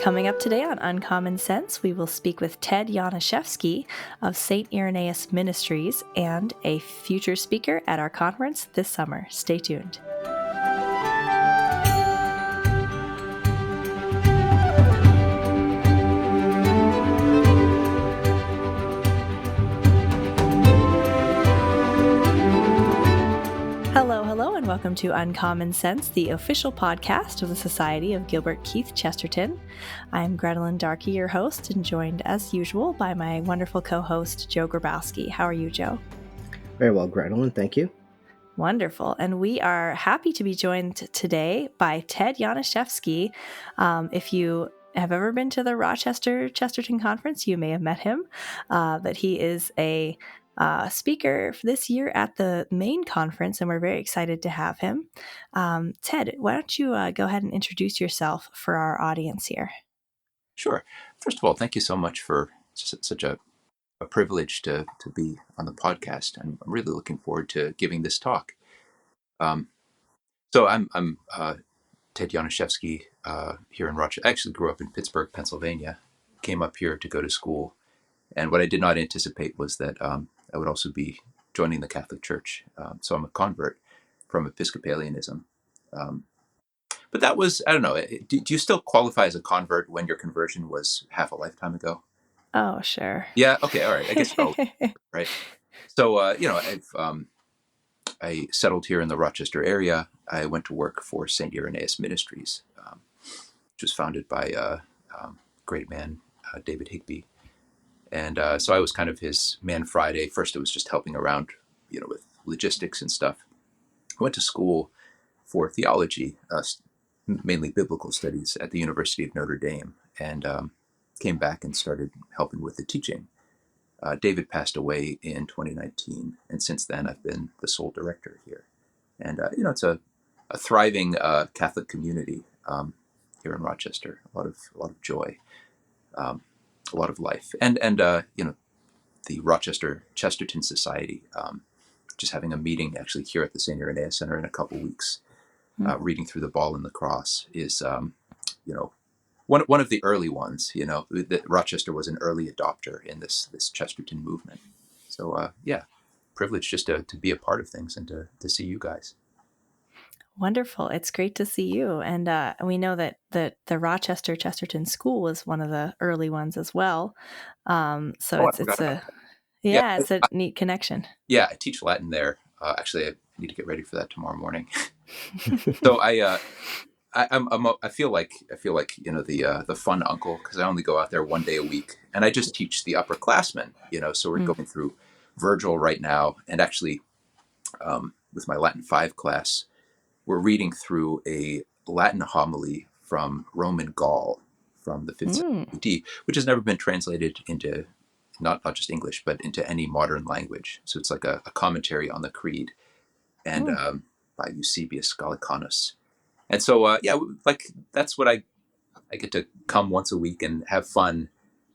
Coming up today on Uncommon Sense, we will speak with Ted Janiszewski of Saint Irenaeus Ministries and a future speaker at our conference this summer. Stay tuned. Hello, and welcome to Uncommon Sense, the official podcast of the Society of Gilbert Keith Chesterton. I'm Grettelyn Darkey, your host, and joined as usual by my wonderful co-host, Joe Grabowski. How are you, Joe? Very well, Grettelyn. Thank you. Wonderful. And we are happy to be joined today by Ted Janiszewski. If you have ever been to the Rochester Chesterton Conference, you may have met him, but he is a speaker this year at the main conference, and we're very excited to have him. Ted, why don't you go ahead and introduce yourself for our audience here? Sure. First of all, thank you so much for such a privilege to be on the podcast. I'm really looking forward to giving this talk. So I'm Ted Janiszewski here in Rochester. I actually grew up in Pittsburgh, Pennsylvania, came up here to go to school. And what I did not anticipate was that I would also be joining the Catholic Church. So I'm a convert from Episcopalianism. But that was, I don't know, do you still qualify as a convert when your conversion was half a lifetime ago? Oh, sure. Yeah, okay, all right. I guess so, right? So, I settled here in the Rochester area. I went to work for Saint Irenaeus Ministries, which was founded by a great man, David Higbee. And so I was kind of his man Friday. First, it was just helping around, with logistics and stuff. I went to school for theology, mainly biblical studies at the University of Notre Dame, and came back and started helping with the teaching. David passed away in 2019, and since then I've been the sole director here. And it's a thriving Catholic community here in Rochester. A lot of joy. A lot of life, and the Rochester Chesterton Society, just having a meeting actually here at the Saint Irenaeus Center in a couple weeks, reading through the Ball and the Cross is, one of the early ones. That Rochester was an early adopter in this Chesterton movement. So privileged just to be a part of things and to see you guys. Wonderful. It's great to see you. And we know that the Rochester Chesterton School was one of the early ones as well. It's a neat connection. Yeah, I teach Latin there. Actually, I need to get ready for that tomorrow morning. So I feel like the fun uncle, because I only go out there one day a week, and I just teach the upperclassmen. So we're going through Virgil right now, and actually with my Latin 5 class, we're reading through a Latin homily from Roman Gaul from the 5th century AD, which has never been translated into not just English, but into any modern language. So it's like a commentary on the Creed, and by Eusebius Gallicanus. And so, that's what I get to come once a week and have fun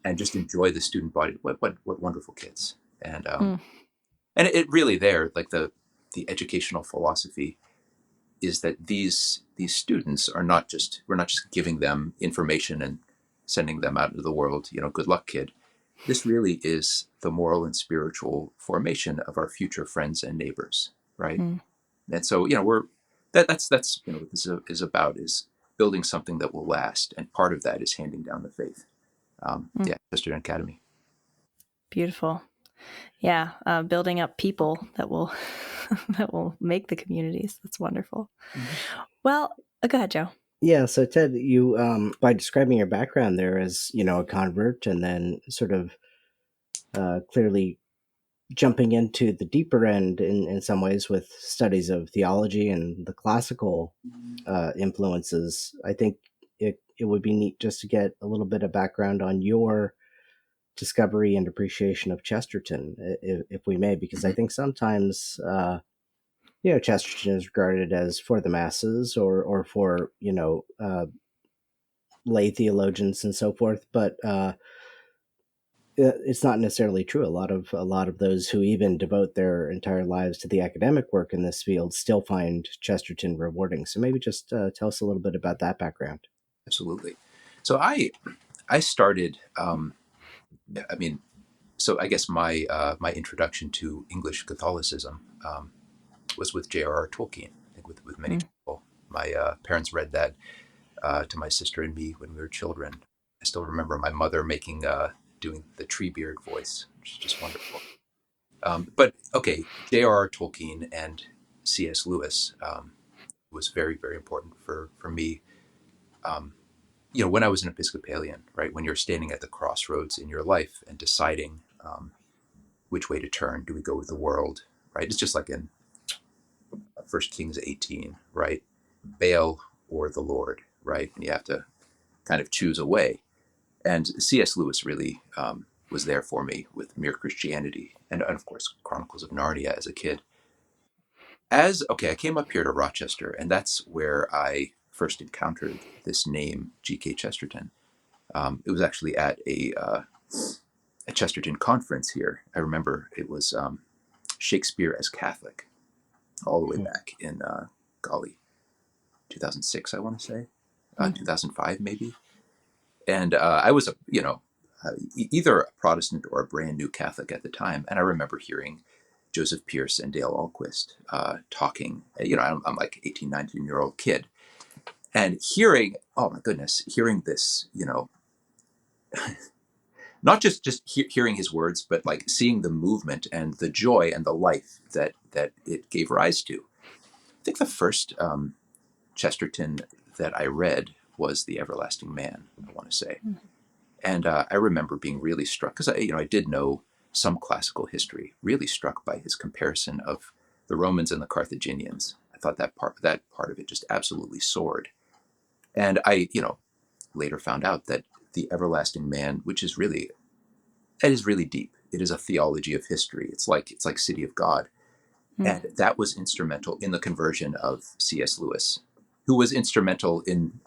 and just enjoy the student body. What wonderful kids. And it really there, like the educational philosophy is that these students are we're not just giving them information and sending them out into the world, good luck, kid. This really is the moral and spiritual formation of our future friends and neighbors, right? And so, that's what this is about, is building something that will last, and part of that is handing down the faith. Chesterton Academy. Beautiful. Yeah, building up people that will make the communities. That's wonderful. Well, go ahead, Joe. Yeah, so Ted, you by describing your background there as a convert, and then sort of clearly jumping into the deeper end in some ways with studies of theology and the classical influences, I think it would be neat just to get a little bit of background on your discovery and appreciation of Chesterton, if we may, because I think sometimes Chesterton is regarded as for the masses or for lay theologians and so forth, but it's not necessarily true. A lot of those who even devote their entire lives to the academic work in this field still find Chesterton rewarding. So maybe just tell us a little bit about that background. Absolutely. So I started. I mean, so I guess my introduction to English Catholicism was with J.R.R. Tolkien. I think with many people. My parents read that to my sister and me when we were children. I still remember my mother doing the Treebeard voice, which is just wonderful. But okay, J.R.R. Tolkien and C.S. Lewis was very, very important for me. Um, when I was an Episcopalian, right, when you're standing at the crossroads in your life and deciding which way to turn, do we go with the world, right? It's just like in First Kings 18, right? Baal or the Lord, right? And you have to kind of choose a way. And C.S. Lewis really was there for me with Mere Christianity and of course, Chronicles of Narnia as a kid. I came up here to Rochester, and that's where I first encountered this name, G.K. Chesterton. It was actually at a Chesterton conference here. I remember it was Shakespeare as Catholic, all the way back in, golly, 2006, I want to say, 2005 maybe. And I was either a Protestant or a brand new Catholic at the time. And I remember hearing Joseph Pierce and Dale Ahlquist talking. I'm like 18, 19-year-old kid. And oh my goodness, hearing this, not hearing his words, but like seeing the movement and the joy and the life that it gave rise to. I think the first Chesterton that I read was The Everlasting Man, I want to say. And I remember being really struck because I did know some classical history. Really struck by his comparison of the Romans and the Carthaginians. I thought that part of it just absolutely soared. And I later found out that the Everlasting Man, it is really deep. It is a theology of history. It's like City of God, and that was instrumental in the conversion of C.S. Lewis, who was instrumental in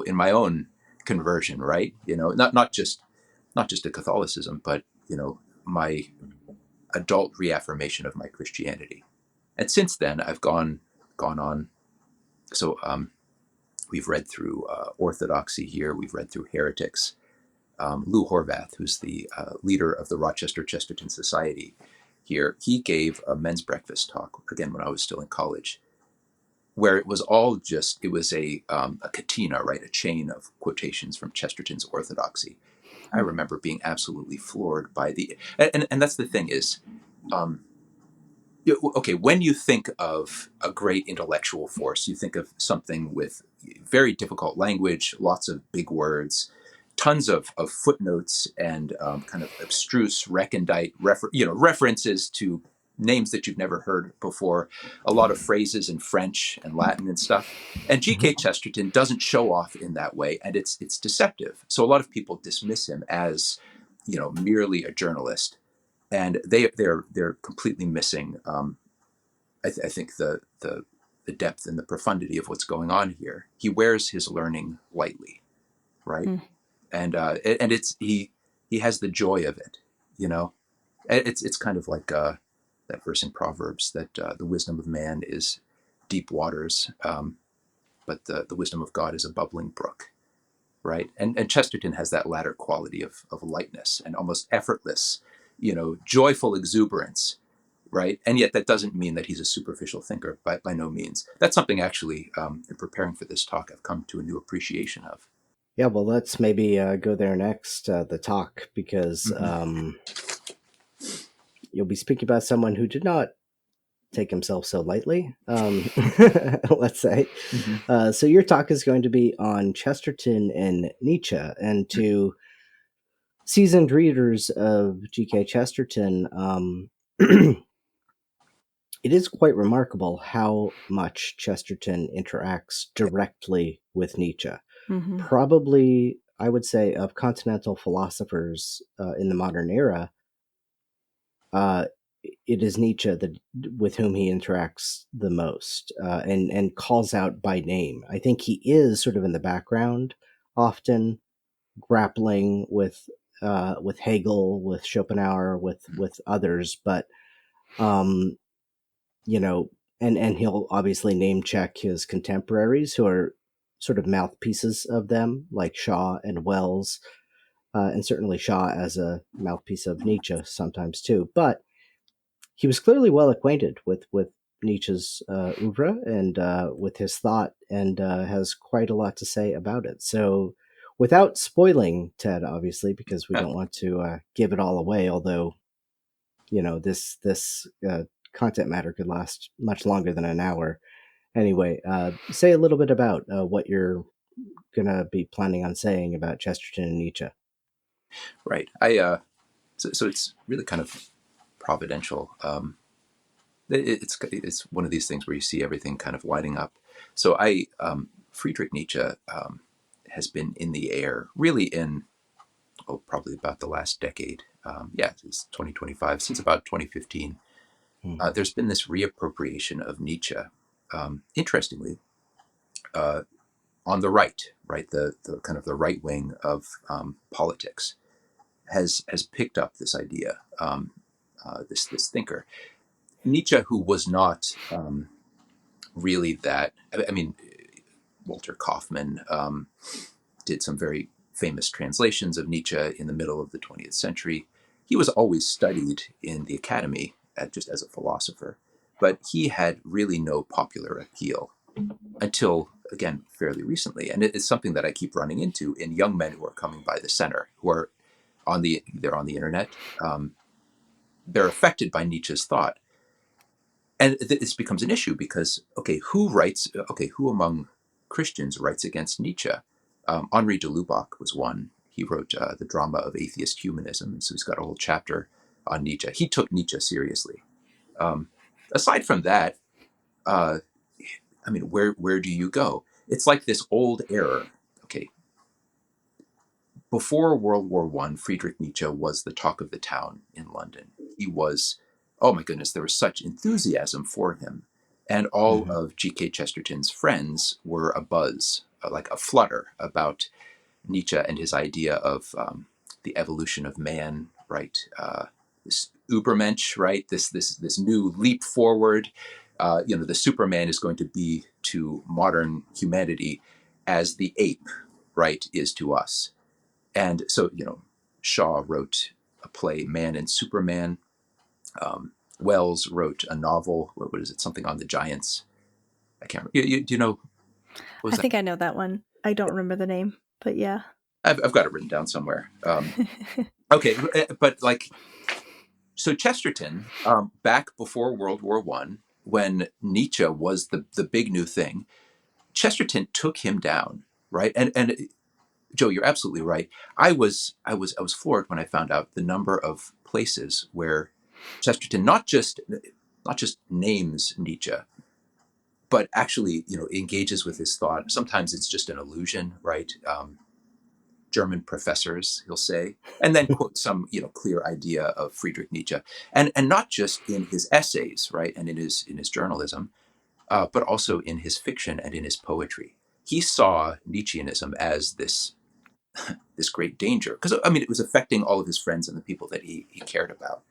my own conversion. Right? Not just to Catholicism, but my adult reaffirmation of my Christianity. And since then, I've gone on. So we've read through Orthodoxy here. We've read through heretics. Lou Horvath, who's the leader of the Rochester Chesterton Society here, he gave a men's breakfast talk, again, when I was still in college, where it was a catena, right? A chain of quotations from Chesterton's Orthodoxy. I remember being absolutely floored by and that's the thing is, okay, when you think of a great intellectual force, you think of something with very difficult language, lots of big words, tons of footnotes and kind of abstruse recondite references to names that you've never heard before, a lot of phrases in French and Latin and stuff. And G.K. Chesterton doesn't show off in that way, and it's deceptive. So a lot of people dismiss him as merely a journalist, and they're completely missing. I think the depth and the profundity of what's going on here. He wears his learning lightly, right? And he has the joy of it. It's kind of like that verse in Proverbs that the wisdom of man is deep waters, but the wisdom of God is a bubbling brook, right? And Chesterton has that latter quality of lightness and almost effortless, joyful exuberance, right? And yet that doesn't mean that he's a superficial thinker, by no means. That's something actually, in preparing for this talk, I've come to a new appreciation of. Yeah, well, let's maybe go there next, the talk, because you'll be speaking about someone who did not take himself so lightly, let's say. So your talk is going to be on Chesterton and Nietzsche, and to seasoned readers of G.K. Chesterton, it is quite remarkable how much Chesterton interacts directly with Nietzsche. Probably, I would say, of continental philosophers in the modern era, it is Nietzsche with whom he interacts the most, and calls out by name. I think he is sort of in the background, often grappling with Hegel, with Schopenhauer, with others, but and he'll obviously name check his contemporaries who are sort of mouthpieces of them, like Shaw and Wells, and certainly Shaw as a mouthpiece of Nietzsche sometimes too. But he was clearly well acquainted with Nietzsche's oeuvre and with his thought, and has quite a lot to say about it. So, without spoiling Ted, obviously, because we don't want to give it all away, although this content matter could last much longer than an hour. Anyway, say a little bit about what you're gonna be planning on saying about Chesterton and Nietzsche. Right. So it's really kind of providential. It's one of these things where you see everything kind of lining up. So Friedrich Nietzsche has been in the air really in probably about the last decade. It's 2025, since about 2015. There's been this reappropriation of Nietzsche. Interestingly, on the right, the kind of the right wing of politics has picked up this idea, this thinker. Nietzsche, who was not really that. I mean, Walter Kaufmann did some very famous translations of Nietzsche in the middle of the 20th century. He was always studied in the academy just as a philosopher, but he had really no popular appeal until, again, fairly recently. And it's something that I keep running into in young men who are coming by the center, who are they're on the internet. They're affected by Nietzsche's thought. And this becomes an issue because, who among Christians writes against Nietzsche? Henri de Lubac was one. He wrote the drama of atheist humanism, and so he's got a whole chapter on Nietzsche. He took Nietzsche seriously. Aside from that, where do you go? It's like this old error. Okay, before World War I, Friedrich Nietzsche was the talk of the town in London. He was, oh my goodness, there was such enthusiasm for him. And all of G.K. Chesterton's friends were abuzz, like a flutter about Nietzsche and his idea of the evolution of man, right? This Übermensch, right? This new leap forward. The Superman is going to be to modern humanity as the ape, right, is to us. And so, Shaw wrote a play, Man and Superman. Wells wrote a novel. What is it? Something on the Giants. I can't remember. Do you know? I think I know that one. I don't remember the name, but yeah. I've got it written down somewhere. Okay, but so Chesterton, back before World War I, when Nietzsche was the big new thing, Chesterton took him down, right? And Joe, you're absolutely right. I was floored when I found out the number of places where Chesterton not just names Nietzsche, but actually engages with his thought. Sometimes it's just an illusion, right? German professors, he'll say, and then quote some clear idea of Friedrich Nietzsche, and not just in his essays, right, and in his journalism, but also in his fiction and in his poetry. He saw Nietzscheanism as this great danger because it was affecting all of his friends and the people that he cared about,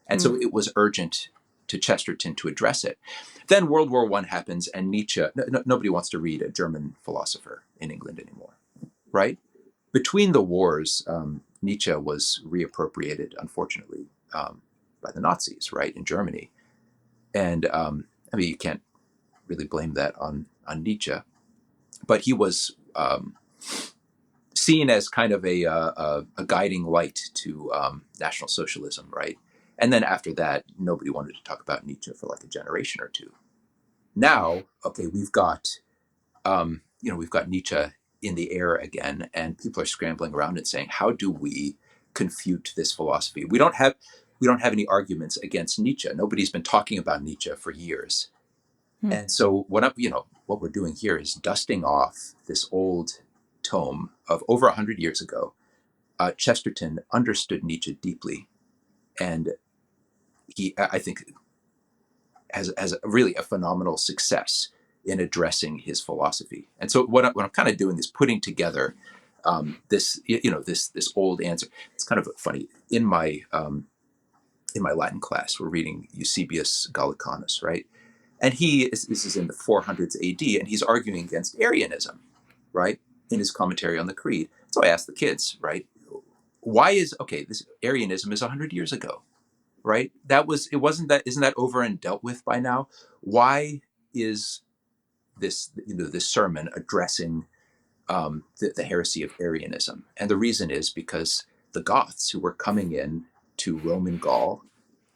and so it was urgent to Chesterton to address it. Then World War I happens, and Nietzsche. Nobody wants to read a German philosopher in England anymore, right? Between the wars, Nietzsche was reappropriated, unfortunately, by the Nazis, right, in Germany, and you can't really blame that on Nietzsche, but he was seen as kind of a guiding light to National Socialism, right? And then after that, nobody wanted to talk about Nietzsche for like a generation or two. Now, okay, we've got Nietzsche in the air again, and people are scrambling around and saying, how do we confute this philosophy? We don't have any arguments against Nietzsche. Nobody's been talking about Nietzsche for years. And so what we're doing here is dusting off this old tome of over 100 years ago. Chesterton understood Nietzsche deeply, and he, I think, has really a phenomenal success in addressing his philosophy. And so what I'm kind of doing is putting together this old answer. It's kind of funny. In my Latin class, we're reading Eusebius Gallicanus, right? And this is in the 400s AD, and he's arguing against Arianism. right, in his commentary on the Creed. So I asked the kids, right, why is, okay, this Arianism is 100 years ago, right? Isn't that over and dealt with by now? Why is this sermon addressing the heresy of Arianism? And the reason is because the Goths who were coming in to Roman Gaul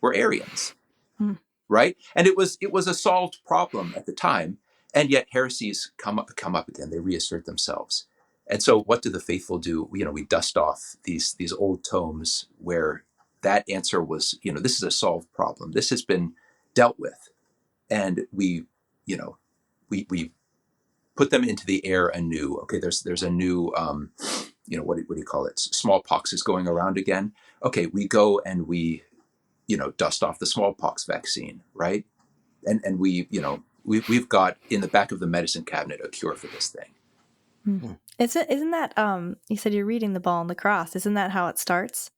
were Arians, Mm. right? And it was a solved problem at the time, and yet heresies come up again. They reassert themselves. And so what do the faithful do? We dust off these old tomes where that answer was, this is a solved problem. This has been dealt with. And we put them into the air anew. Okay, there's a new what do you call it? Smallpox is going around again. Okay, we go and we dust off the smallpox vaccine, right? And we've got in the back of the medicine cabinet a cure for this thing. Mm. Isn't that you said you're reading The Ball and the Cross? Isn't that how it starts?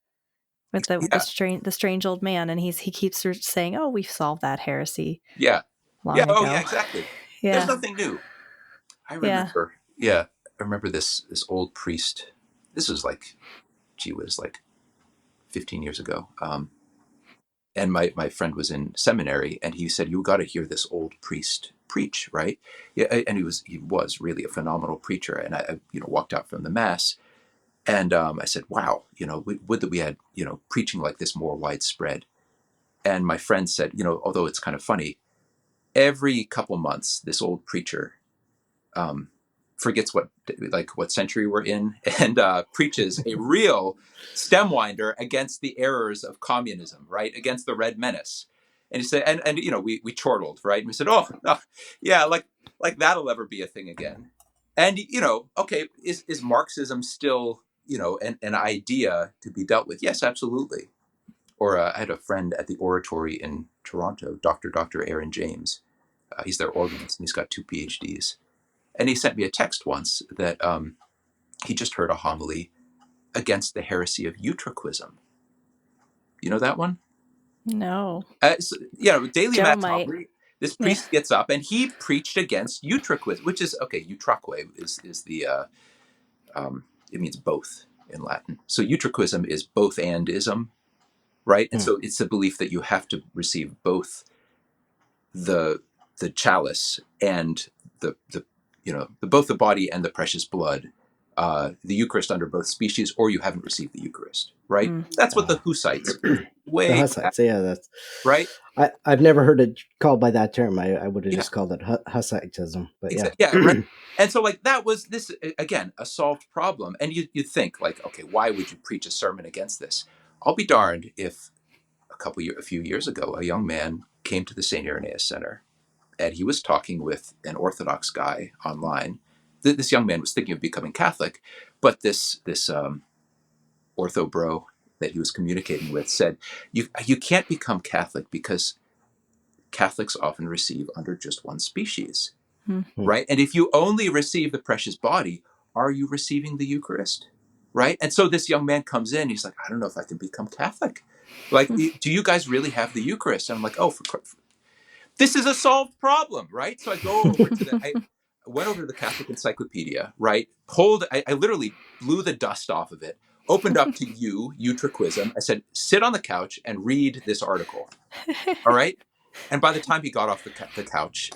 With the strange old man, and he keeps saying, "Oh, we've solved that heresy Yeah. long ago." Oh yeah, exactly. Yeah. There's nothing new. I remember. Yeah. I remember this old priest. This was like 15 years ago. And my friend was in seminary, and he said, "You got to hear this old priest preach, right?" Yeah, and he was really a phenomenal preacher. And I walked out from the mass, and I said, "Wow, would that we had preaching like this more widespread." And my friend said, although it's kind of funny, every couple months this old preacher um, forgets what century we're in, and preaches a real stem winder against the errors of communism, right, against the Red Menace. And he said, and we chortled, right, and we said, "Oh no, yeah, like that'll ever be a thing again." And okay, is Marxism still an idea to be dealt with? Yes, absolutely. Or I had a friend at the Oratory in Toronto, Dr. Aaron James. He's their organist, and he's got 2 PhDs. And he sent me a text once that he just heard a homily against the heresy of utraquism. You know that one? No. Daily Joe Mass might. homily. This priest gets up and he preached against utraquism, which is, okay, utraque is the, it means both in Latin. So utraquism is both and ism, right? And so it's the belief that you have to receive both the chalice and the both the body and the precious blood, the Eucharist under both species, or you haven't received the Eucharist, right? That's what the Hussites way the Hussites, yeah, that's right. I've never heard it called by that term. I would have Yeah, just called it Hussitism, but yeah, yeah, right. And so that was this again a solved problem, and you think okay, why would you preach a sermon against this? I'll be darned if a few years ago a young man came to the Saint Irenaeus Center, and he was talking with an Orthodox guy online. This young man was thinking of becoming Catholic, but this ortho bro that he was communicating with said, "You can't become Catholic because Catholics often receive under just one species, right? And if you only receive the precious body, are you receiving the Eucharist, right?" And so this young man comes in. He's like, "I don't know if I can become Catholic. Like, do you guys really have the Eucharist?" And I'm like, "Oh, this is a solved problem, right?" So I went over to the Catholic Encyclopedia, right? I literally blew the dust off of it, opened up to utraquism. I said, "Sit on the couch and read this article." All right. And by the time he got off the couch,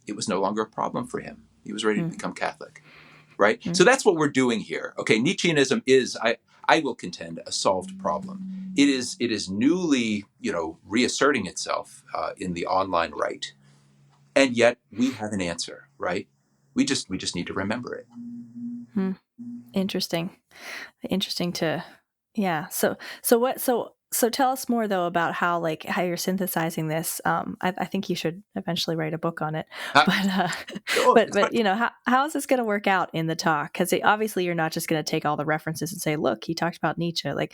it was no longer a problem for him. He was ready to become Catholic, right? So that's what we're doing here. Okay, Nietzscheanism is, I will contend, a solved problem. It is newly, reasserting itself in the online right, and yet we have an answer, right? We just need to remember it. Interesting to, yeah. So tell us more though about how you're synthesizing this. I think you should eventually write a book on it. But how is this going to work out in the talk? Because obviously you're not just going to take all the references and say, "Look, he talked about Nietzsche." Like,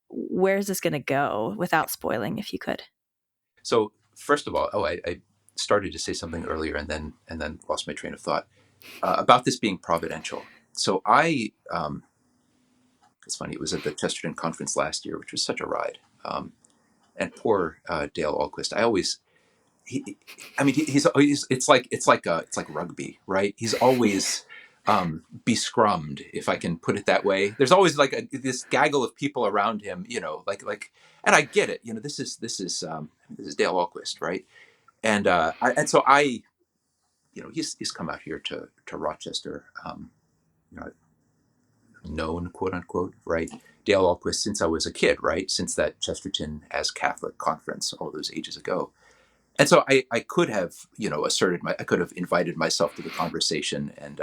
where's this going to go without spoiling, if you could? So first of all, I started to say something earlier and then lost my train of thought about this being providential. So it's funny. It was at the Chesterton conference last year, which was such a ride. And poor Dale Ahlquist. He's it's like rugby, right? He's always bescrummed, if I can put it that way. There's always like this gaggle of people around him, and I get it. This is Dale Ahlquist, right? And so I, he's come out here to Rochester, you know, known, quote unquote, right? Dale Ahlquist since I was a kid, right? Since that Chesterton as Catholic conference all those ages ago. And so I could have, I could have invited myself to the conversation and,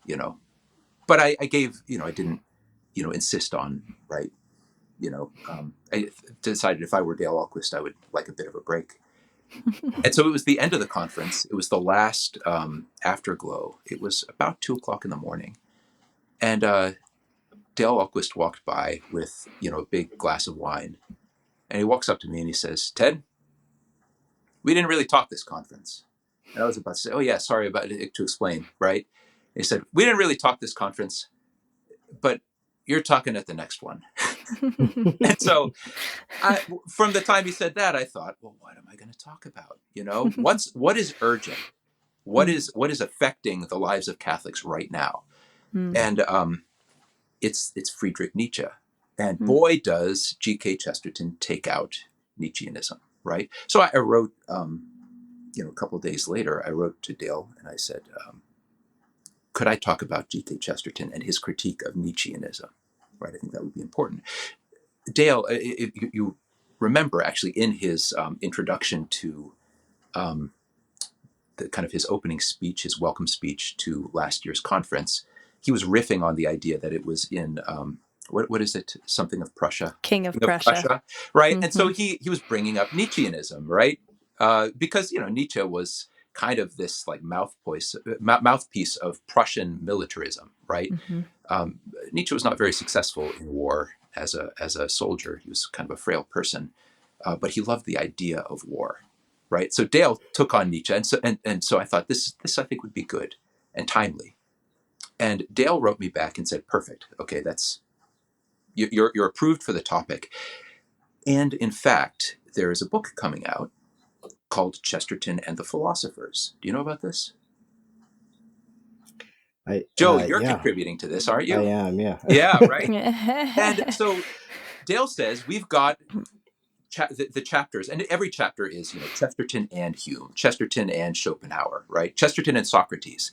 you know, but I gave, I didn't, insist on, right. I decided if I were Dale Ahlquist, I would like a bit of a break. And so it was the end of the conference. It was the last afterglow. It was about 2:00 in the morning. And Dale Ahlquist walked by with, a big glass of wine. And he walks up to me and he says, "Ted, we didn't really talk this conference." And I was about to say, "Oh yeah, sorry about it," to explain, right? And he said, "We didn't really talk this conference, but you're talking at the next one." And so from the time he said that, I thought, well, what am I going to talk about? What is urgent? What is affecting the lives of Catholics right now? And it's Friedrich Nietzsche. And boy, does G.K. Chesterton take out Nietzscheanism, right? So I wrote, a couple of days later, I wrote to Dale and I said, could I talk about G.K. Chesterton and his critique of Nietzscheanism? Right, I think that would be important. Dale, if you remember, actually, in his introduction to the kind of his opening speech, his welcome speech to last year's conference, he was riffing on the idea that it was in what is it? Something of Prussia, King of Prussia, right? And so he was bringing up Nietzscheanism, right? Because Nietzsche was kind of this like mouthpiece of Prussian militarism, right? Nietzsche was not very successful in war as a soldier. He was kind of a frail person, but he loved the idea of war, right? So Dale took on Nietzsche, and so I thought this I think would be good and timely. And Dale wrote me back and said, "Perfect. Okay, you're approved for the topic." And in fact, there is a book coming out called Chesterton and the Philosophers. Do you know about this? Joe, you're contributing to this, aren't you? I am, yeah. Yeah, right? And so Dale says we've got the chapters, and every chapter is, Chesterton and Hume, Chesterton and Schopenhauer, right? Chesterton and Socrates.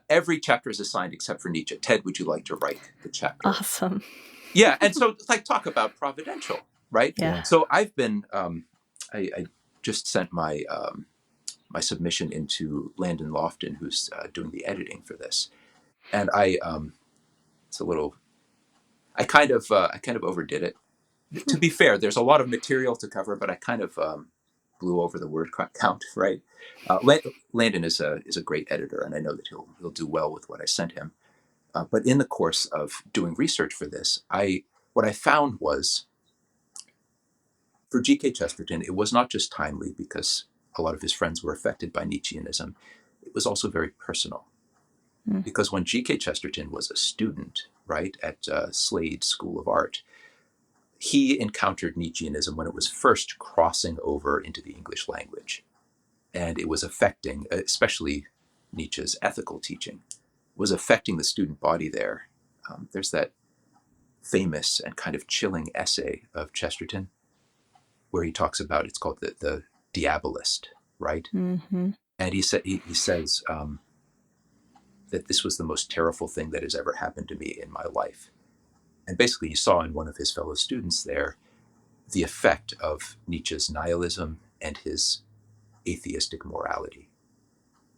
Every chapter is assigned except for Nietzsche. Ted, would you like to write the chapter? Awesome. Yeah, and so talk about providential, right? Yeah. So I've been, I just sent my my submission into Landon Lofton, who's doing the editing for this, and it's a little, I kind of overdid it. To be fair, there's a lot of material to cover, but I kind of blew over the word count, right? Landon is a great editor, and I know that he'll do well with what I sent him. But in the course of doing research for this, what I found was, for G.K. Chesterton, it was not just timely because a lot of his friends were affected by Nietzscheanism. It was also very personal. Because when G.K. Chesterton was a student, right, at Slade School of Art, he encountered Nietzscheanism when it was first crossing over into the English language. And it was affecting, especially Nietzsche's ethical teaching, was affecting the student body there. There's that famous and kind of chilling essay of Chesterton where he talks about, it's called the Diabolist, right? And he says that this was the most terrible thing that has ever happened to me in my life. And basically he saw in one of his fellow students there the effect of Nietzsche's nihilism and his atheistic morality.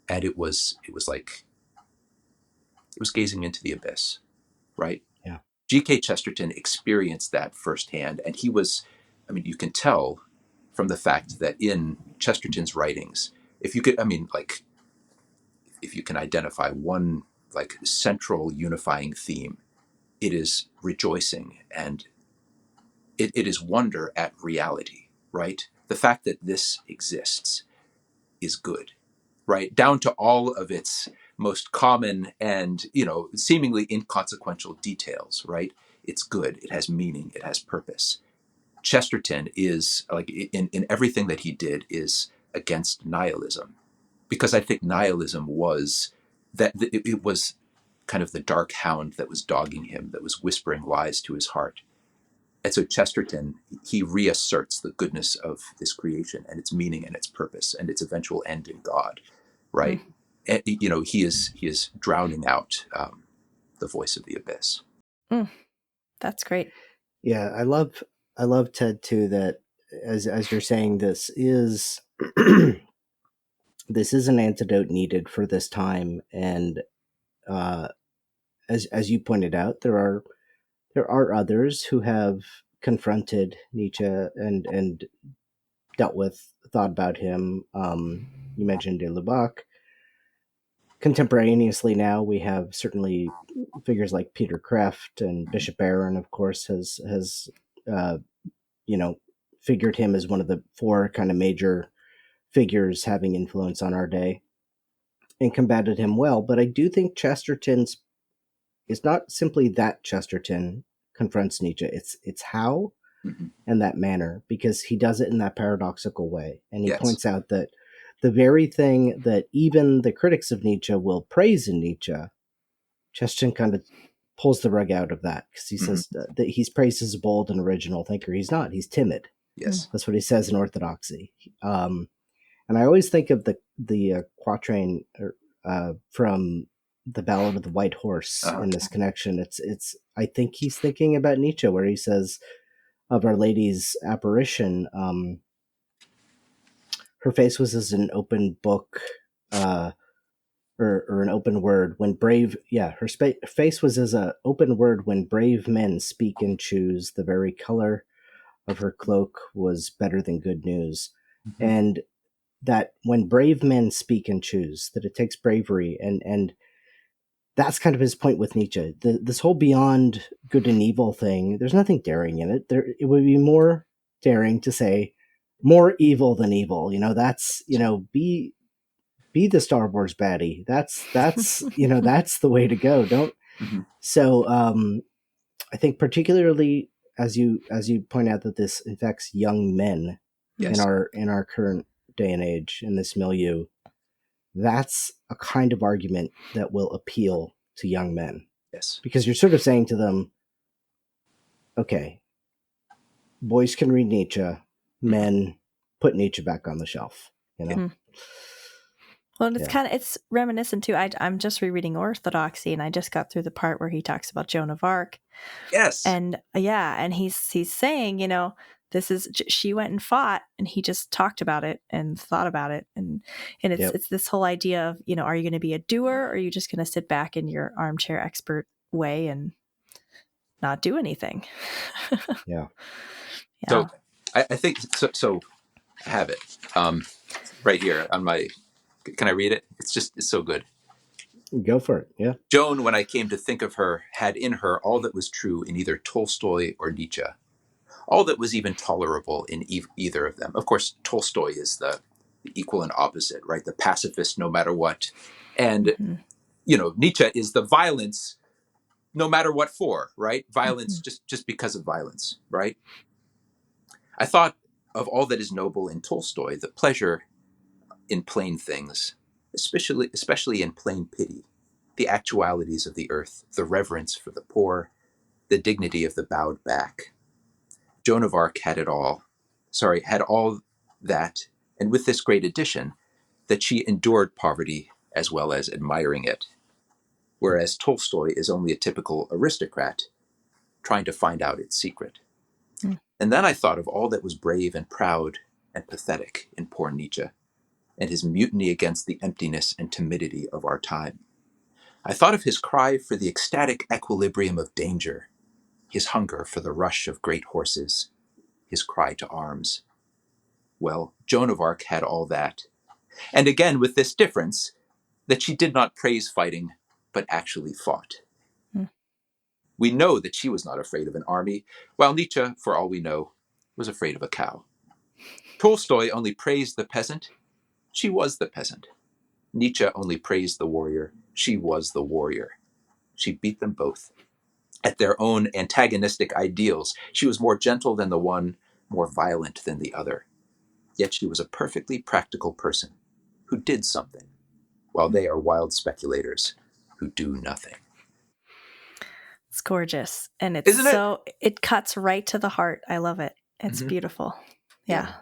And it was gazing into the abyss, right? Yeah. G.K. Chesterton experienced that firsthand. And he was, you can tell from the fact that in Chesterton's writings, if you can identify one central unifying theme, it is rejoicing and it is wonder at reality, right? The fact that this exists is good, right? Down to all of its most common and, seemingly inconsequential details, right? It's good. It has meaning. It has purpose. Chesterton is, in everything that he did, is against nihilism, because I think nihilism was it was kind of the dark hound that was dogging him, that was whispering lies to his heart. And so Chesterton, he reasserts the goodness of this creation and its meaning and its purpose and its eventual end in God, right? And, he is drowning out the voice of the abyss. That's great. Yeah, I love Ted too. That as you're saying, this is this is an antidote needed for this time, and as you pointed out, there are others who have confronted Nietzsche and dealt with, thought about him. You mentioned de Lubac. Contemporaneously now, we have certainly figures like Peter Kreeft, and Bishop Barron, of course, has figured him as one of the four kind of major figures having influence on our day and combated him well. But I do think Chesterton's is not simply that Chesterton confronts Nietzsche. It's how and that manner, because he does it in that paradoxical way. And he points out that the very thing that even the critics of Nietzsche will praise in Nietzsche, Chesterton kind of pulls the rug out of that, because he says that he's praised as a bold and original thinker. He's not. He's timid. Yes. That's what he says in Orthodoxy. And I always think of the quatrain from the Ballad of the White Horse in this connection. It's I think he's thinking about Nietzsche, where he says of Our Lady's apparition, her face was as an open book, or an open word when brave. Yeah, her face was as an open word when brave men speak and choose. The very color of her cloak was better than good news, and that when brave men speak and choose, that it takes bravery, and that's kind of his point with Nietzsche. This whole beyond good and evil thing, there's nothing daring in it. It would be more daring to say more evil than evil. That's, be the Star Wars baddie. That's that's the way to go. Don't. So I think particularly as you point out that this infects young men in our current day and age, in this milieu, that's a kind of argument that will appeal to young men. Yes. Because you're sort of saying to them, okay, boys can read Nietzsche, men put Nietzsche back on the shelf, Well, and it's reminiscent too. I'm just rereading Orthodoxy, and I just got through the part where he talks about Joan of Arc. Yes. And and he's saying, this is, she went and fought, and he just talked about it and thought about it, and it's this whole idea of, are you going to be a doer, or are you just going to sit back in your armchair expert way and not do anything? Yeah. So I think so. I have it right here on my. Can I read it? It's so good. Go for it. Yeah. Joan, when I came to think of her, had in her all that was true in either Tolstoy or Nietzsche, all that was even tolerable in either of them. Of course, Tolstoy is the equal and opposite, right? The pacifist, no matter what. And, Nietzsche is the violence, no matter what for, right? Violence just because of violence, right? I thought of all that is noble in Tolstoy, the pleasure in plain things, especially in plain pity, the actualities of the earth, the reverence for the poor, the dignity of the bowed back. Joan of Arc had all that, and with this great addition, that she endured poverty as well as admiring it, whereas Tolstoy is only a typical aristocrat trying to find out its secret. And then I thought of all that was brave and proud and pathetic in poor Nietzsche, and his mutiny against the emptiness and timidity of our time. I thought of his cry for the ecstatic equilibrium of danger, his hunger for the rush of great horses, his cry to arms. Well, Joan of Arc had all that. And again, with this difference, that she did not praise fighting, but actually fought. We know that she was not afraid of an army, while Nietzsche, for all we know, was afraid of a cow. Tolstoy only praised the peasant. She was the peasant. Nietzsche only praised the warrior. She was the warrior. She beat them both. At their own antagonistic ideals, she was more gentle than the one, more violent than the other. Yet she was a perfectly practical person who did something. while they are wild speculators who do nothing. It's gorgeous. And Isn't it? it cuts right to the heart. I love it. It's beautiful. Yeah.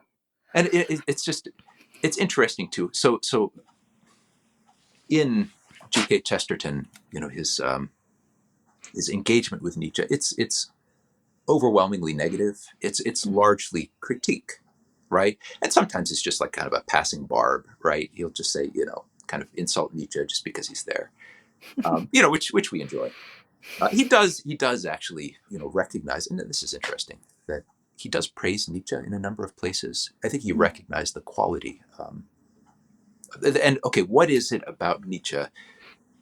And it's interesting too. So in G.K. Chesterton, his engagement with Nietzsche, it's overwhelmingly negative. It's largely critique, right? And sometimes it's just like kind of a passing barb, right? He'll just say, kind of insult Nietzsche just because he's there, which we enjoy. He does actually, recognize, and this is interesting, that he does praise Nietzsche in a number of places. I think he recognized the quality. And okay, what is it about Nietzsche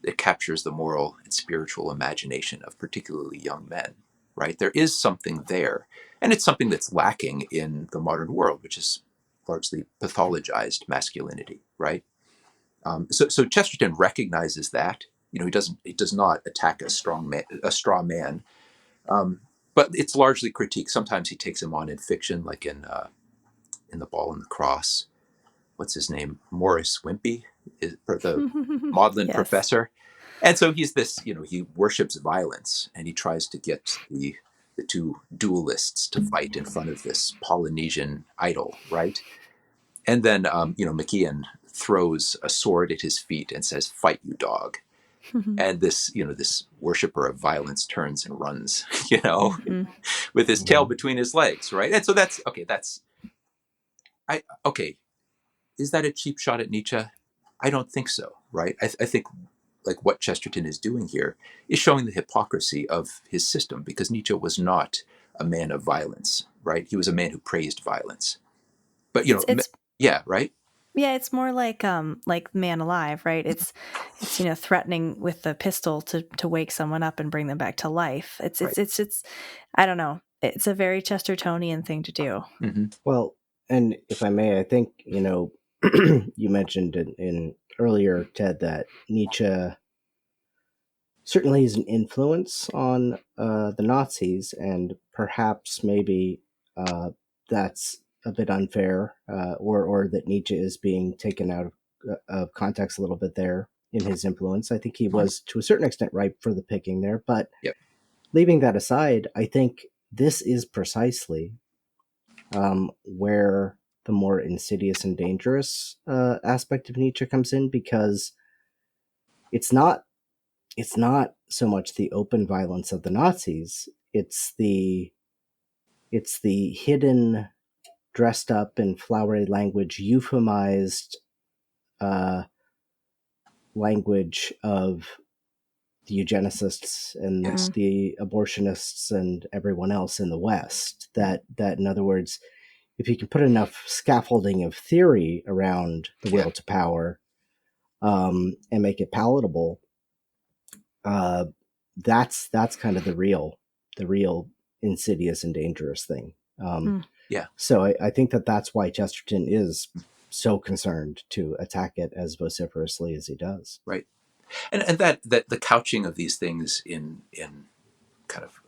that captures the moral and spiritual imagination of particularly young men, right? There is something there, and it's something that's lacking in the modern world, which is largely pathologized masculinity, right? So Chesterton recognizes that. He does not attack a straw man, but it's largely critique. Sometimes he takes him on in fiction, like in The Ball and the Cross. What's his name? Morris Wimpy, the maudlin Yes. professor. And so he's this, he worships violence, and he tries to get the two duelists to fight in front of this Polynesian idol, right? And then, McKeon throws a sword at his feet and says, "Fight, you dog." And this worshiper of violence turns and runs, with his tail between his legs, right? And so is that a cheap shot at Nietzsche? I don't think so, right? I think like what Chesterton is doing here is showing the hypocrisy of his system, because Nietzsche was not a man of violence, right? He was a man who praised violence. But yeah, right? Yeah, it's more like Man Alive, right? It's threatening with the pistol to wake someone up and bring them back to life. It's I don't know. It's a very Chestertonian thing to do. Mm-hmm. Well, and if I may, I think, you mentioned in earlier, Ted, that Nietzsche certainly is an influence on the Nazis, and perhaps maybe that's a bit unfair, or that Nietzsche is being taken out of context a little bit there in his influence. I think he was, to a certain extent, ripe for the picking there. But leaving that aside, I think this is precisely where the more insidious and dangerous aspect of Nietzsche comes in, because it's not so much the open violence of the Nazis. It's the hidden, dressed up in flowery language, euphemized language of the eugenicists and the abortionists and everyone else in the West. That in other words, if you can put enough scaffolding of theory around the will to power, and make it palatable, that's kind of the real insidious and dangerous thing. So I think that's why Chesterton is so concerned to attack it as vociferously as he does. Right. And that the couching of these things in kind of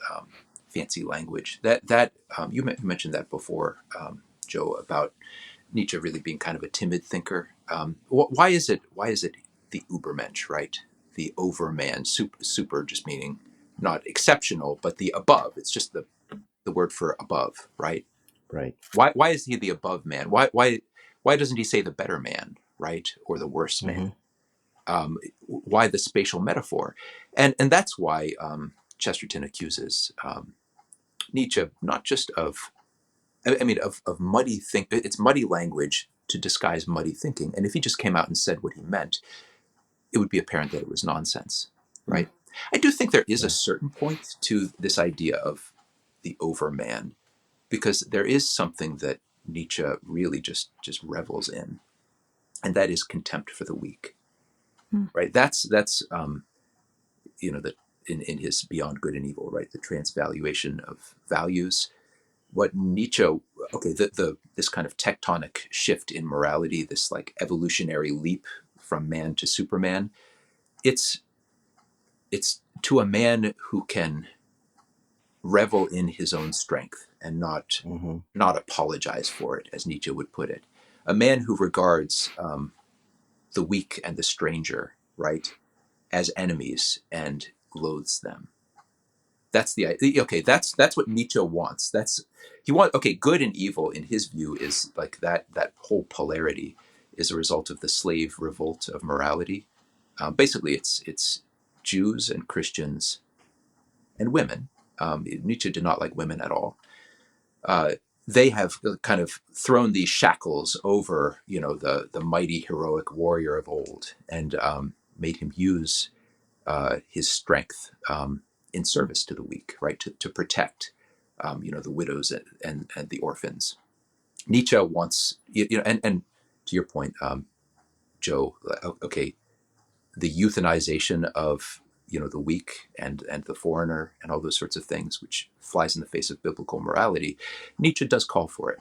fancy language, that you mentioned that before, Joe, about Nietzsche really being kind of a timid thinker. Why is it the Übermensch, right? The overman, super just meaning not exceptional, but the above. It's just the word for above, right? Right. Why is he the above man? Why doesn't he say the better man, right, or the worse man? Why the spatial metaphor? And that's why Chesterton accuses Nietzsche not just of muddy it's muddy language to disguise muddy thinking. And if he just came out and said what he meant, it would be apparent that it was nonsense, right? I do think there is a certain point to this idea of the overman, because there is something that Nietzsche really just revels in, and that is contempt for the weak, right? That's that in his Beyond Good and Evil, right? The transvaluation of values. What Nietzsche, this kind of tectonic shift in morality, this like evolutionary leap from man to Superman, it's to a man who can revel in his own strength and not apologize for it, as Nietzsche would put it. A man who regards the weak and the stranger, right, as enemies and loathes them. That's the idea. Okay, that's what Nietzsche wants. Okay, good and evil in his view is like that whole polarity is a result of the slave revolt of morality. Basically, it's Jews and Christians and women. Nietzsche did not like women at all. Uh, they have kind of thrown these shackles over, the mighty heroic warrior of old, and made him use his strength in service to the weak, right? To protect, the widows and the orphans. Nietzsche wants, and to your point, Joe. Okay, the euthanization of the weak and the foreigner and all those sorts of things, which flies in the face of biblical morality. Nietzsche does call for it,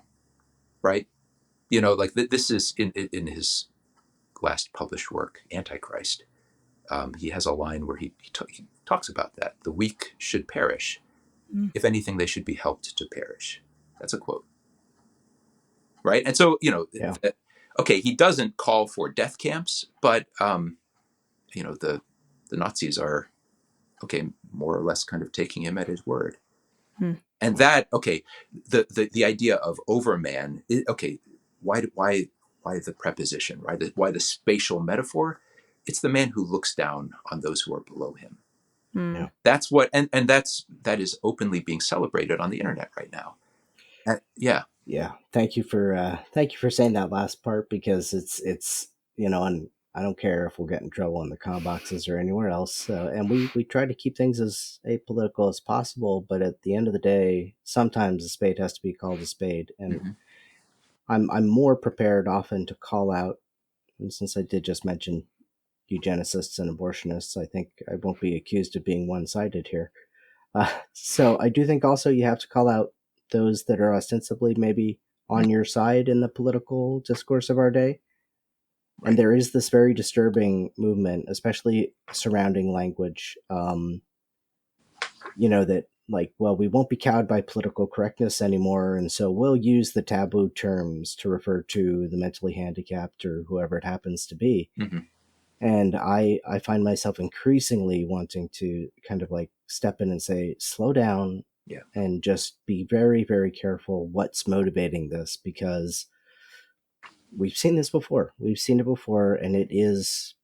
right? Like this is in his last published work, Antichrist. He has a line where he talks about that. The weak should perish. Mm. If anything, they should be helped to perish. That's a quote, right? And so, Yeah. okay, he doesn't call for death camps, but, the Nazis are, okay, more or less kind of taking him at his word. Mm. And that, okay, the idea of overman, okay, why the preposition, right? Why the spatial metaphor? It's the man who looks down on those who are below him. Mm. That's what, and that is openly being celebrated on the internet right now. Yeah. Yeah. Thank you for saying that last part, because it's and I don't care if we'll get in trouble in the comment boxes or anywhere else. And we try to keep things as apolitical as possible, but at the end of the day, sometimes a spade has to be called a spade. And Mm-hmm. I'm more prepared often to call out, and since I did just mention eugenicists and abortionists, I think I won't be accused of being one-sided here. So I do think also you have to call out those that are ostensibly maybe on your side in the political discourse of our day. Right. And there is this very disturbing movement, especially surrounding language, that like, well, we won't be cowed by political correctness anymore, and so we'll use the taboo terms to refer to the mentally handicapped or whoever it happens to be. Mm-hmm. And I find myself increasingly wanting to kind of like step in and say, slow down, Yeah. and just be very, very careful what's motivating this, because we've seen this before. We've seen it before, and it is,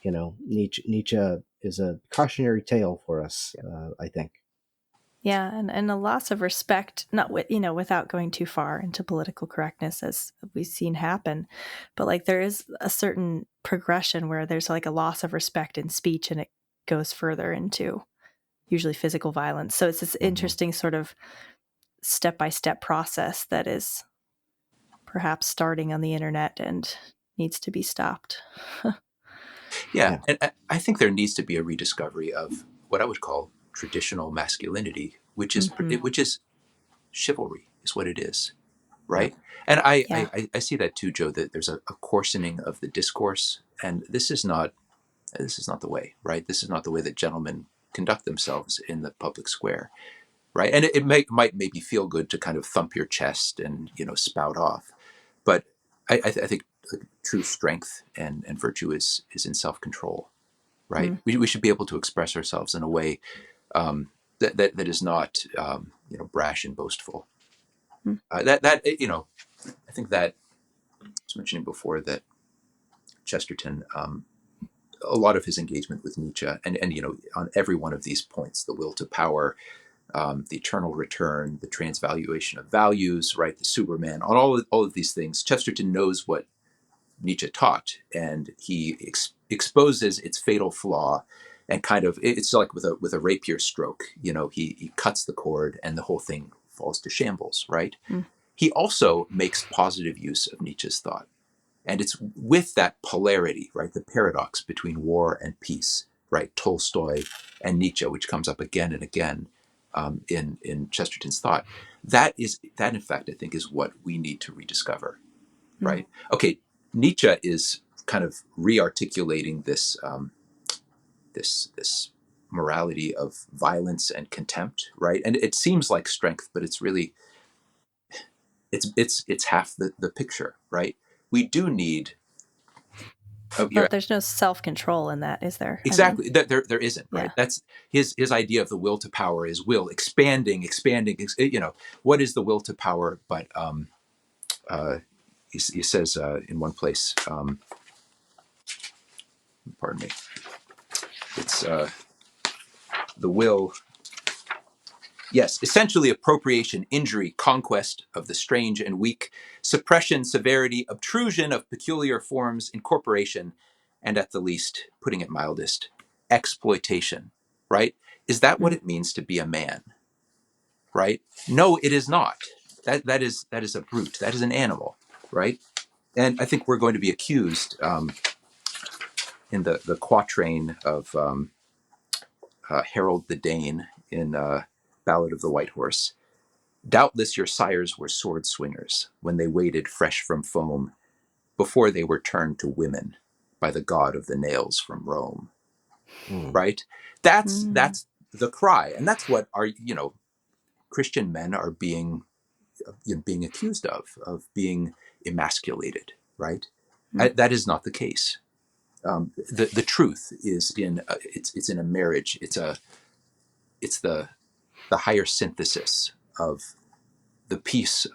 Nietzsche is a cautionary tale for us, I think. Yeah, and a loss of respect, not without going too far into political correctness, as we've seen happen, but like there is a certain progression where there's like a loss of respect in speech, and it goes further into usually physical violence. So it's this interesting sort of step-by-step process that is perhaps starting on the internet and needs to be stopped. Yeah. And I think there needs to be a rediscovery of what I would call traditional masculinity, which is Mm-hmm. which is chivalry, is what it is, Yeah. right? And Yeah. I see that too, Joe. That there's a coarsening of the discourse, and this is not the way, right? This is not the way that gentlemen conduct themselves in the public square, right? And it might maybe feel good to kind of thump your chest and spout off, but I think true strength and virtue is in self control, right? Mm. We should be able to express ourselves in a way that is not brash and boastful. Mm. I think that I was mentioning before that Chesterton, a lot of his engagement with Nietzsche, and on every one of these points, the will to power, the eternal return, the transvaluation of values, right, the Superman, on all of these things, Chesterton knows what Nietzsche taught, and he exposes its fatal flaw, and kind of it's like with a rapier stroke. He cuts the cord, and the whole thing falls to shambles. Right. Mm. He also makes positive use of Nietzsche's thought, and it's with that polarity, right, the paradox between war and peace, right, Tolstoy and Nietzsche, which comes up again and again in Chesterton's thought. That in fact I think is what we need to rediscover. Mm. Right. Okay. Nietzsche is kind of re-articulating this morality of violence and contempt, right? And it seems like strength, but it's really it's half the picture, right? We do need Oh, But there's no self-control in that, is there? exactly. There isn't, right? Yeah. That's his idea of the will to power is will expanding. What is the will to power? But he says in one place, pardon me, it's the will. Yes, essentially appropriation, injury, conquest of the strange and weak, suppression, severity, obtrusion of peculiar forms, incorporation, and at the least, putting it mildest, exploitation, right? Is that what it means to be a man, right? No, it is not. That is a brute. That is an animal, right? And I think we're going to be accused in the quatrain of Harold the Dane in Ballad of the White Horse. Doubtless your sires were sword swingers when they waded fresh from foam before they were turned to women by the god of the nails from Rome. Right? That's the cry, and that's what our Christian men are being accused of being emasculated. Right? That is not the case. The truth is in it's in a marriage. It's the higher synthesis of the peace,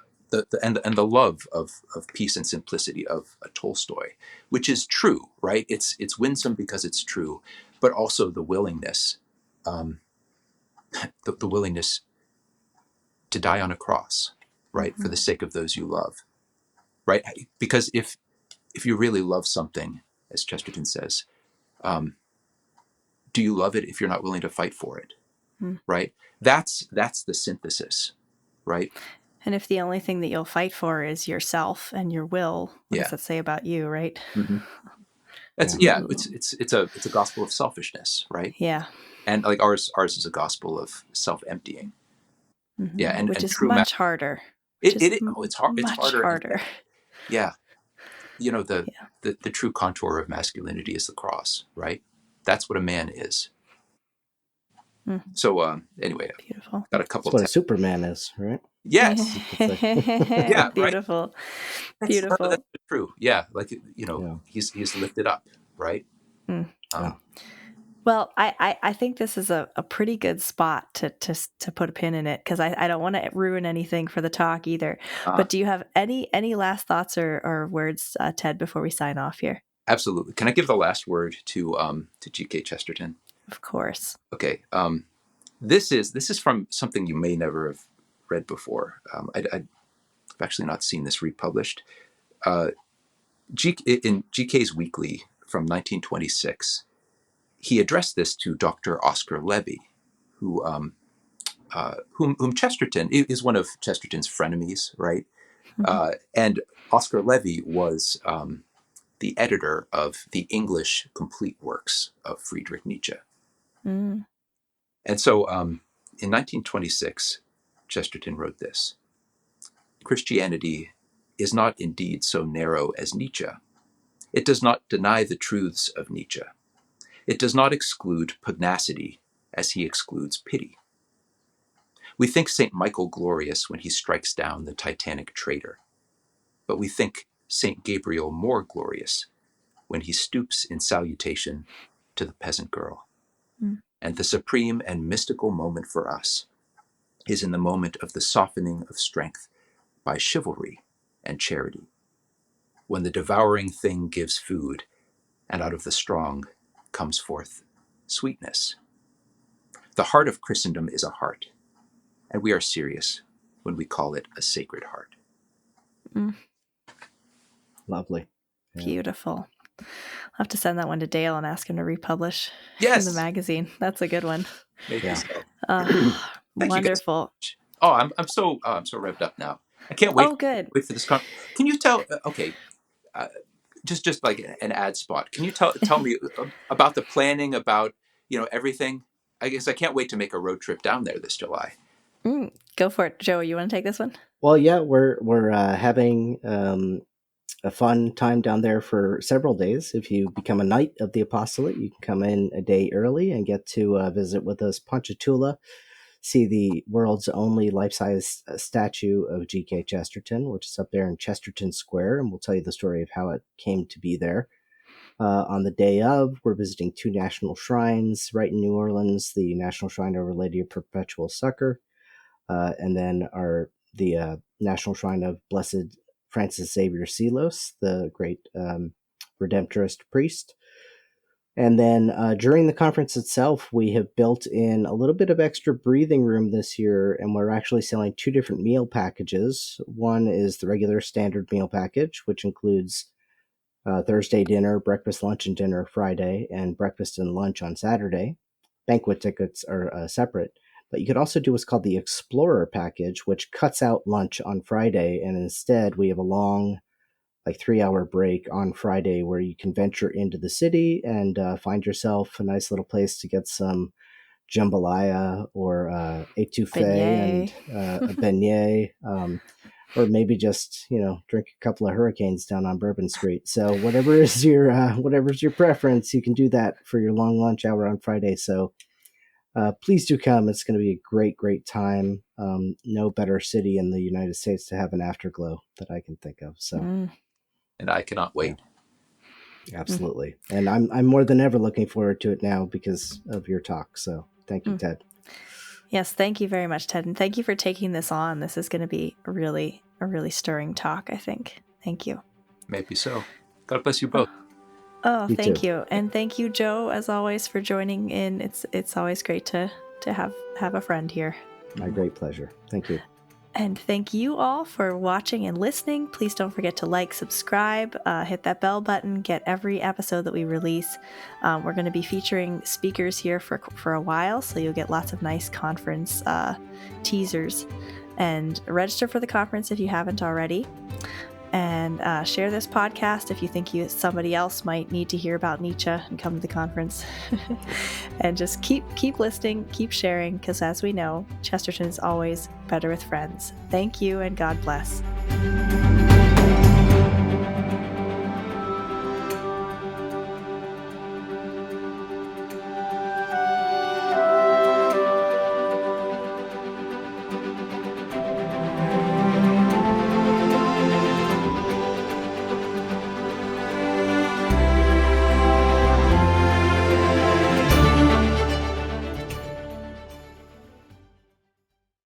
and the love of peace and simplicity of a Tolstoy, which is true, right? It's winsome because it's true, but also the willingness, the willingness to die on a cross, right, for the sake of those you love, right? Because if you really love something, as Chesterton says, do you love it if you're not willing to fight for it, right? That's the synthesis, right? And if the only thing that you'll fight for is yourself and your will, what Yeah. does that say about you, right? Mm-hmm. It's a gospel of selfishness, right? Yeah. And like ours is a gospel of self-emptying. Yeah, and which is true much harder. it's hard. It's Much harder. Yeah, the true contour of masculinity is the cross, right? That's what a man is. So anyway, beautiful. Got a couple. That's what a Superman is, right? Yes. Yeah. Beautiful. Right? Beautiful. That's true. Yeah, like he's lifted up, right? Well, I think this is a pretty good spot to put a pin in it, because I don't want to ruin anything for the talk either. But do you have any last thoughts or words, Ted, before we sign off here? Absolutely. Can I give the last word to G.K. Chesterton? Of course. Okay. This is from something you may never have read before. I've actually not seen this republished. In G.K.'s Weekly from 1926, he addressed this to Dr. Oscar Levy, whom Chesterton is one of Chesterton's frenemies, right? And Oscar Levy was the editor of the English complete works of Friedrich Nietzsche. And so in 1926, Chesterton wrote this: Christianity is not indeed so narrow as Nietzsche. It does not deny the truths of Nietzsche. It does not exclude pugnacity as he excludes pity. We think St. Michael glorious when he strikes down the Titanic traitor, but we think St. Gabriel more glorious when he stoops in salutation to the peasant girl. And the supreme and mystical moment for us is in the moment of the softening of strength by chivalry and charity, when the devouring thing gives food, and out of the strong comes forth sweetness. The heart of Christendom is a heart, and we are serious when we call it a sacred heart. Lovely. Yeah. Beautiful. I'll have to send that one to Dale and ask him to republish in the magazine. That's a good one. Maybe so. Wonderful. Oh, I'm so revved up now. I can't wait. Oh, good. Wait for this. Can you tell? Okay, just like an ad spot. Can you tell me about the planning, about everything? I guess I can't wait to make a road trip down there this July. Go for it, Joe. You want to take this one? Well, yeah, we're having a fun time down there for several days. If you become a Knight of the Apostolate, you can come in a day early and get to visit with us Ponchatoula, see the world's only life-size statue of G.K. Chesterton, which is up there in Chesterton Square, and we'll tell you the story of how it came to be there. On the day of, we're visiting 2 national shrines right in New Orleans, the National Shrine of Our Lady of Perpetual Succor, and then the National Shrine of Blessed Francis Xavier Seelos, the great Redemptorist priest. And then during the conference itself, we have built in a little bit of extra breathing room this year, and we're actually selling 2 different meal packages. One is the regular standard meal package, which includes Thursday dinner, breakfast, lunch, and dinner Friday, and breakfast and lunch on Saturday. Banquet tickets are separate. But you could also do what's called the Explorer package, which cuts out lunch on Friday, and instead we have a long, 3-hour break on Friday where you can venture into the city and find yourself a nice little place to get some jambalaya or etouffee and a beignet, or maybe just drink a couple of hurricanes down on Bourbon Street. So whatever's your preference, you can do that for your long lunch hour on Friday. So please do come. It's going to be a great time. No better city in the United States to have an afterglow that I can think of. So, and I cannot wait. Yeah, absolutely. And I'm more than ever looking forward to it now because of your talk. So thank you, Ted. Yes, thank you very much, Ted. And thank you for taking this on. This is going to be a really stirring talk, I think. Thank you. Maybe so. God bless you both. Oh, thank you. And thank you, Joe, as always, for joining in. It's always great to have a friend here. My great pleasure. Thank you. And thank you all for watching and listening. Please don't forget to like, subscribe, hit that bell button, get every episode that we release. We're going to be featuring speakers here for a while, so you'll get lots of nice conference teasers. And register for the conference if you haven't already. And share this podcast if you think somebody else might need to hear about Nietzsche and come to the conference. And just keep listening, keep sharing, because as we know, Chesterton is always better with friends. Thank you, and God bless.